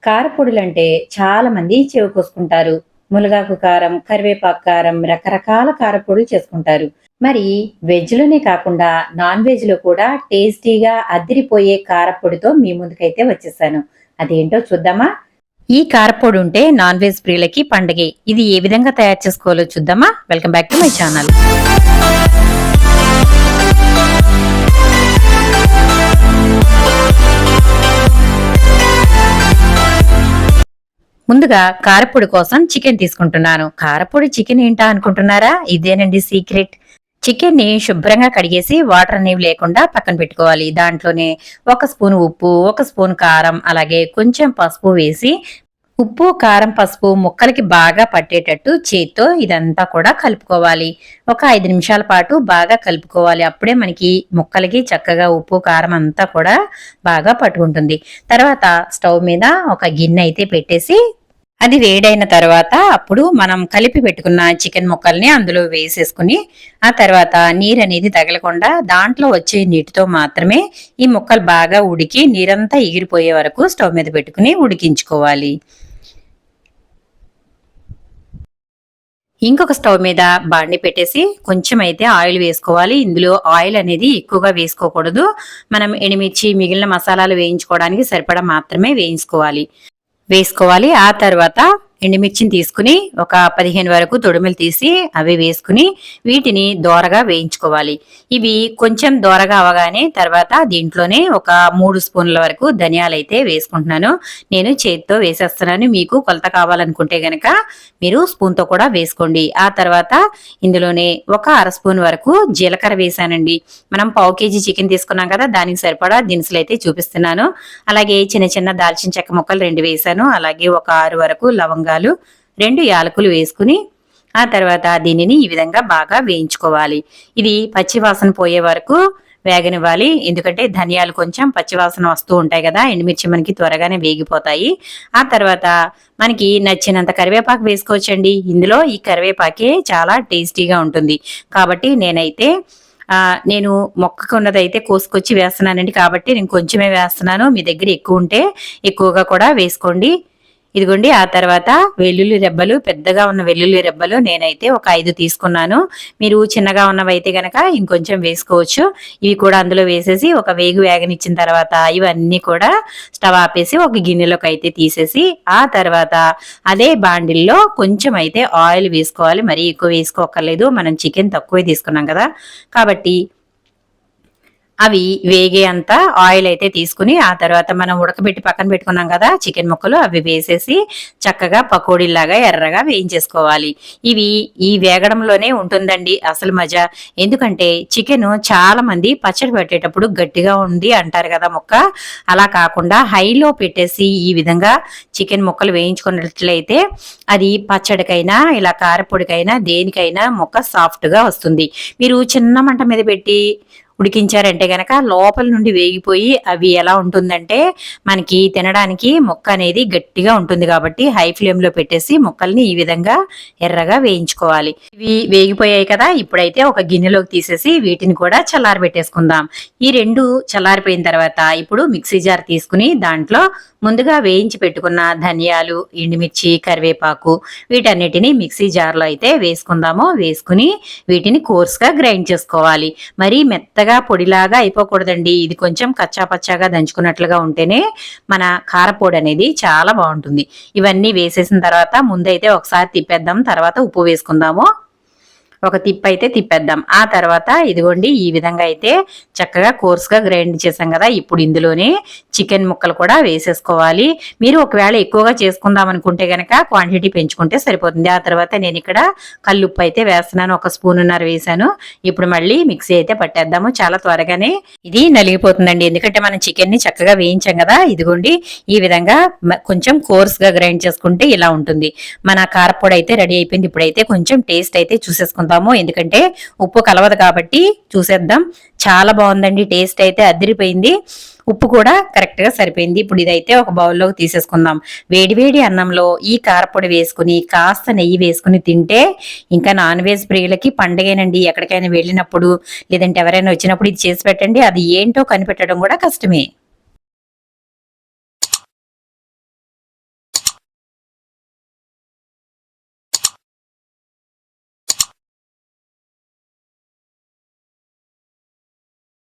కారపొడులంటే చాలా మంది చెవి కోసుకుంటారు. మునగాకు కారం, కరివేపాకు కారం, రకరకాల కారపొడులు చేసుకుంటారు. మరి వెజ్‌లోనే కాకుండా నాన్ వెజ్‌లో కూడా టేస్టీగా అద్దిరిపోయే కారప్పొడితో మీ ముందుకైతే వచ్చేసాను. అదేంటో చూద్దామా? ఈ కారప్పొడి ఉంటే నాన్ వెజ్ ప్రియులకి పండగే. ఇది ఏ విధంగా తయారు చేసుకోవాలో చూద్దామా? Welcome back to my channel. ముందుగా కారపొడి కోసం చికెన్ తీసుకుంటున్నాను. కారపొడి చికెన్ ఏంటా అనుకుంటున్నారా? ఇదేనండి సీక్రెట్. చికెన్ ని శుభ్రంగా కడిగేసి వాటర్ అనేవి లేకుండా పక్కన పెట్టుకోవాలి. దాంట్లోనే 1 స్పూన్ ఉప్పు, 1 స్పూన్ కారం, అలాగే కొంచెం పసుపు వేసి ఉప్పు, కారం, పసుపు ముక్కలకి బాగా పట్టేటట్టు చేత్తో ఇదంతా కూడా కలుపుకోవాలి. ఒక 5 నిమిషాల పాటు బాగా కలుపుకోవాలి. అప్పుడే మనకి ముక్కలకి చక్కగా ఉప్పు, కారం అంతా కూడా బాగా పట్టుకుంటుంది. తర్వాత స్టవ్ మీద ఒక గిన్నె అయితే పెట్టేసి అది వేడైన తర్వాత అప్పుడు మనం కలిపి పెట్టుకున్న చికెన్ ముక్కల్ని అందులో వేసేసుకుని ఆ తర్వాత నీరు అనేది తగలకుండా దాంట్లో వచ్చే నీటితో మాత్రమే ఈ ముక్కలు బాగా ఉడికి నీరంతా ఎగిరిపోయే వరకు స్టవ్ మీద పెట్టుకుని ఉడికించుకోవాలి. ఇంకొక స్టవ్ మీద బాండి పెట్టేసి కొంచెం అయితే ఆయిల్ వేసుకోవాలి. ఇందులో ఆయిల్ అనేది ఎక్కువగా వేసుకోకూడదు. మనం ఎండుమిర్చి మిగిలిన మసాలాలు వేయించుకోవడానికి సరిపడా మాత్రమే వేసుకోవాలి. ఆ తర్వాత ఎండుమిర్చిని తీసుకుని ఒక 15 వరకు తొడిమెలు తీసి అవి వేసుకుని వీటిని దోరగా వేయించుకోవాలి. ఇవి కొంచెం దోరగా అవగానే తర్వాత దీంట్లోనే ఒక 3 స్పూన్ల వరకు ధనియాలు అయితే వేసుకుంటున్నాను. నేను చేతితో వేసేస్తున్నాను. మీకు కొలత కావాలనుకుంటే గనక మీరు స్పూన్తో కూడా వేసుకోండి. ఆ తర్వాత ఇందులోనే ఒక 1/2 స్పూన్ వరకు జీలకర్ర వేసానండి. మనం 1/2 కేజీ చికెన్ తీసుకున్నాం కదా, దానికి సరిపడా దినుసులు అయితే చూపిస్తున్నాను. అలాగే చిన్న చిన్న దాల్చిన చెక్క ముక్కలు 2 వేసాను. అలాగే ఒక 6 వరకు లవంగాలు, 2 యాలకులు వేసుకుని ఆ తర్వాత దీనిని ఈ విధంగా బాగా వేయించుకోవాలి. ఇది పచ్చివాసన పోయే వరకు వేగనివ్వాలి. ఎందుకంటే ధనియాలు కొంచెం పచ్చివాసన వస్తూ ఉంటాయి కదా, ఎండుమిర్చి మనకి త్వరగానే వేగిపోతాయి. ఆ తర్వాత మనకి నచ్చినంత కరివేపాకు వేసుకోవచ్చండి. ఇందులో ఈ కరివేపాకే చాలా టేస్టీగా ఉంటుంది. కాబట్టి నేను మొక్కకు ఉన్నదైతే కోసుకొచ్చి వేస్తున్నానండి. కాబట్టి నేను కొంచెమే వేస్తున్నాను. మీ దగ్గర ఎక్కువ ఉంటే ఎక్కువగా కూడా వేసుకోండి. ఇదిగోండి. ఆ తర్వాత వెల్లుల్లి రెబ్బలు, పెద్దగా ఉన్న వెల్లుల్లి రెబ్బలు నేనైతే ఒక 5 తీసుకున్నాను. మీరు చిన్నగా ఉన్నవైతే గనక ఇంకొంచెం వేసుకోవచ్చు. ఇవి కూడా అందులో వేసేసి ఒక వేగనిచ్చిన తర్వాత ఇవన్నీ కూడా స్టవ్ ఆపేసి ఒక గిన్నెలోకి అయితే తీసేసి ఆ తర్వాత అదే బాండిల్లో కొంచెం అయితే ఆయిల్ వేసుకోవాలి. మరీ ఎక్కువ వేసుకోకర్లేదు. మనం చికెన్ తక్కువే తీసుకున్నాం కదా, కాబట్టి అవి వేగే అంత ఆయిల్ అయితే తీసుకుని ఆ తర్వాత మనం ఉడకబెట్టి పక్కన పెట్టుకున్నాం కదా చికెన్ ముక్కలు, అవి వేసేసి చక్కగా పకోడీలాగా ఎర్రగా వేయించేసుకోవాలి. ఈ వేగడంలోనే ఉంటుందండి అసలు మజా. ఎందుకంటే చికెన్ చాలా మంది పచ్చడి పెట్టేటప్పుడు గట్టిగా ఉంది అంటారు కదా ముక్క, అలా కాకుండా హైలో పెట్టేసి ఈ విధంగా చికెన్ ముక్కలు వేయించుకున్నట్లయితే అది పచ్చడికైనా ఇలా కారపొడికైనా దేనికైనా ముక్క సాఫ్ట్ గా వస్తుంది. మీరు చిన్న మంట మీద పెట్టి ఉడికించారంటే గనక లోపల నుండి వేగిపోయి అవి ఎలా ఉంటుందంటే మనకి తినడానికి ముక్క అనేది గట్టిగా ఉంటుంది. కాబట్టి హై ఫ్లేమ్ లో పెట్టేసి ముక్కల్ని ఈ విధంగా ఎర్రగా వేయించుకోవాలి. ఇవి వేగిపోయాయి కదా, ఇప్పుడైతే ఒక గిన్నెలోకి తీసేసి వీటిని కూడా చల్లారబెట్టేసుకుందాం. ఈ 2 చల్లారిపోయిన తర్వాత ఇప్పుడు మిక్సీ జార్ తీసుకుని దాంట్లో ముందుగా వేయించి పెట్టుకున్న ధనియాలు, ఎండుమిర్చి, కరివేపాకు వీటన్నిటిని మిక్సీ జార్లో అయితే వేసుకుని వీటిని కోర్స్గా గ్రైండ్ చేసుకోవాలి. మరీ మెత్తగా పొడిలాగా అయిపోకూడదండి. ఇది కొంచెం కచ్చా పచ్చాగా దంచుకున్నట్లుగా ఉంటేనే మన కారపొడి అనేది చాలా బాగుంటుంది. ఇవన్నీ వేసేసిన తర్వాత ముందైతే ఒకసారి తిప్పేద్దాం, తర్వాత ఉప్పు వేసుకుందాము. ఒక తిప్పు అయితే తిప్పేద్దాం. ఆ తర్వాత ఇదిగోండి ఈ విధంగా అయితే చక్కగా కోర్స్గా గ్రైండ్ చేసాం కదా, ఇప్పుడు ఇందులోనే చికెన్ ముక్కలు కూడా వేసేసుకోవాలి. మీరు ఒకవేళ ఎక్కువగా చేసుకుందాం అనుకుంటే గనక క్వాంటిటీ పెంచుకుంటే సరిపోతుంది. ఆ తర్వాత నేను ఇక్కడ కల్లుప్పు అయితే వేస్తున్నాను, 1 స్పూన్నర వేసాను. ఇప్పుడు మళ్ళీ మిక్సీ అయితే పట్టేద్దాము. చాలా త్వరగానే ఇది నలిగిపోతుందండి, ఎందుకంటే మనం చికెన్ ని చక్కగా వేయించాం కదా. ఇదిగోండి ఈ విధంగా కొంచెం కోర్స్గా గ్రైండ్ చేసుకుంటే ఇలా ఉంటుంది. మన కారపొడి అయితే రెడీ అయిపోయింది. ఇప్పుడైతే కొంచెం టేస్ట్ అయితే చూసేసుకుందాం, ఎందుకంటే ఉప్పు కలవదు కాబట్టి చూసేద్దాం. చాలా బాగుందండి, టేస్ట్ అయితే అదిరిపోయింది. ఉప్పు కూడా కరెక్ట్ గా సరిపోయింది. ఇప్పుడు ఇదైతే ఒక బౌల్లోకి తీసేసుకుందాం. వేడివేడి అన్నంలో ఈ కారపొడి వేసుకుని కాస్త నెయ్యి వేసుకుని తింటే ఇంకా నాన్ వెజ్ ప్రియులకి పండగేనండి. ఎక్కడికైనా వెళ్ళినప్పుడు లేదంటే ఎవరైనా వచ్చినప్పుడు ఇది చేసి పెట్టండి. అది ఏంటో కనిపెట్టడం కూడా కష్టమే.